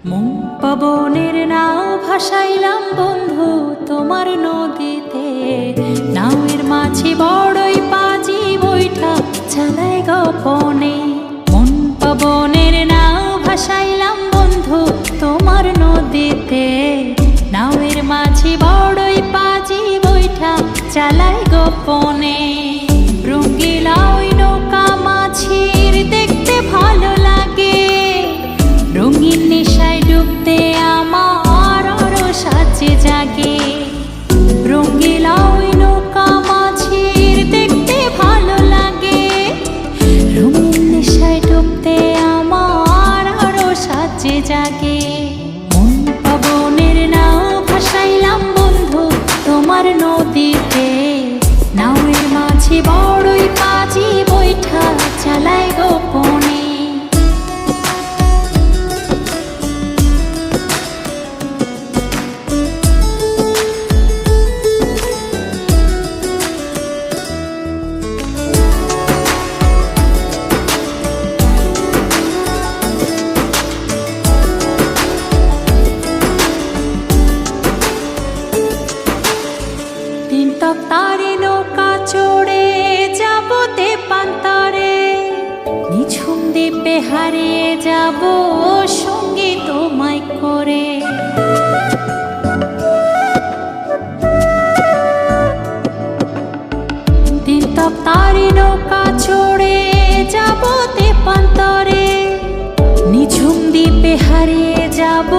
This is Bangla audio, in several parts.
মন পবনের নাও ভাসাইলাম বন্ধু তোমার নদীতে। নাওয়ের মাঝি বড়ই পাজি বৈঠা চালায় গোপনে। মন পবনের নাও ভাসাইলাম বন্ধু তোমার নদীতে। নাওয়ের মাঝি বড়ই পাজি বৈঠা চালায় গোপনে। রঙিলা ওই নৌকা মাছির দেখতে ভালো লাগে। রঙিন নেশায় ডুবতে আমার আরো সাজে জাগে। রঙিলা ওই নৌকা মাছির দেখতে ভালো লাগে। রঙিন নেশায় ডুবতে আমার আরো সাজে জাগে। মন পবনের নাও ভাসাইলাম বন্ধু তোমার নদীতে। নাওয়ের মাঝি বড়ই পাজি বৈঠা চালায় গোপনে। তারে নৌকা চড়ে যাব তেপান্তরে। নিঝুম দ্বীপে হারিয়ে যাব সঙ্গী তোমায় করে। দিন তক তারে নৌকা চড়ে যাব তেপান্তরে। নিঝুম দ্বীপে হারিয়ে যাব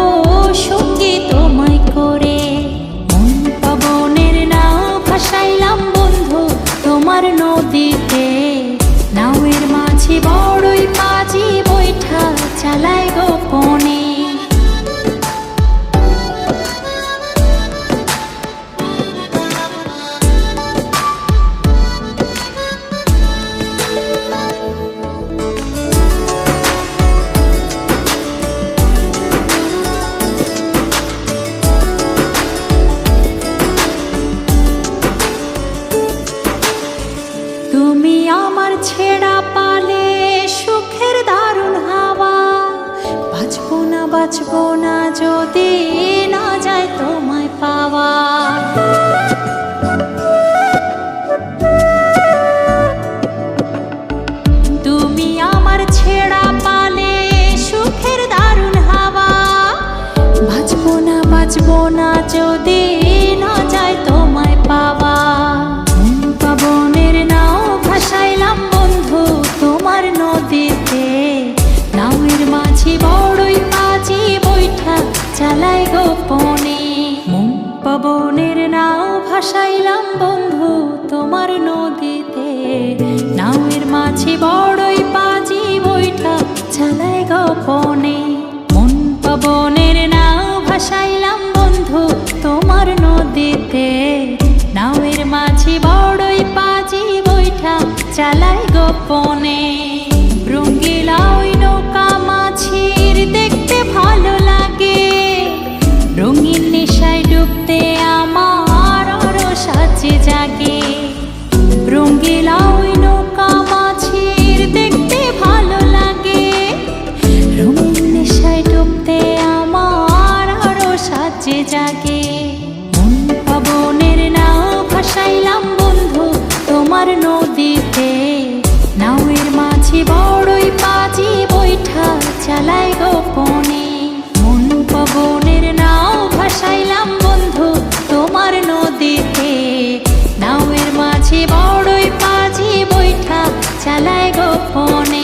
সঙ্গী তোমায় করে। মন পবনের নাও ভাসাইলাম বন্ধু তোমার নদীতে। নাওয়ের মাঝি বড়ই পাজি বৈঠা চালায় গোপনে। তুমি আমার ছেড়া পালে সুখের দারুণ হাওয়া। বাঁচবো না যদি না যায় তোমায় পাওয়া। তুমি আমার ছেড়া পালে সুখের দারুণ হাওয়া। বাঁচবো না যদি না যায় তোমায় পাওয়া। ভাসাইলাম বন্ধু তোমার নদীতে। নাওয়ের মাঝি বড়ই পাজি বৈঠা চালায় গোপনে। মন পবনের নাও ভাসাইলাম বন্ধু তোমার নদীতে। নাওয়ের মাঝি বড়ই পাজি বৈঠা চালায় গোপনে। মন পবনের নাও ভাসাইলাম বন্ধু তোমার নদীতে। নাওয়ের মাঝি বড়ই পাজি বৈঠা চালায় গোপনে। রঙিলা ওই নৌকা মাছির দেখতে ভালো লাগে। রঙিন নেশায় ডুবতে আমার আরো সাজে জাগে। রঙিলা ওই নৌকা মাছির দেখতে ভালো লাগে। রঙিন নেশায় ডুবতে আমার আরো সাজে জাগে। মন পবনের নাও ভাসাইলাম বন্ধু তোমার নদীতে। নাওয়ের মাঝি বড়ই পাজি বৈঠা চালায় গোপনে। মন পবনের নাও ভাসাইলাম বন্ধু তোমার নদীতে। নাওয়ের মাঝি বড়ই পাজি বৈঠা চালায় গোপনে।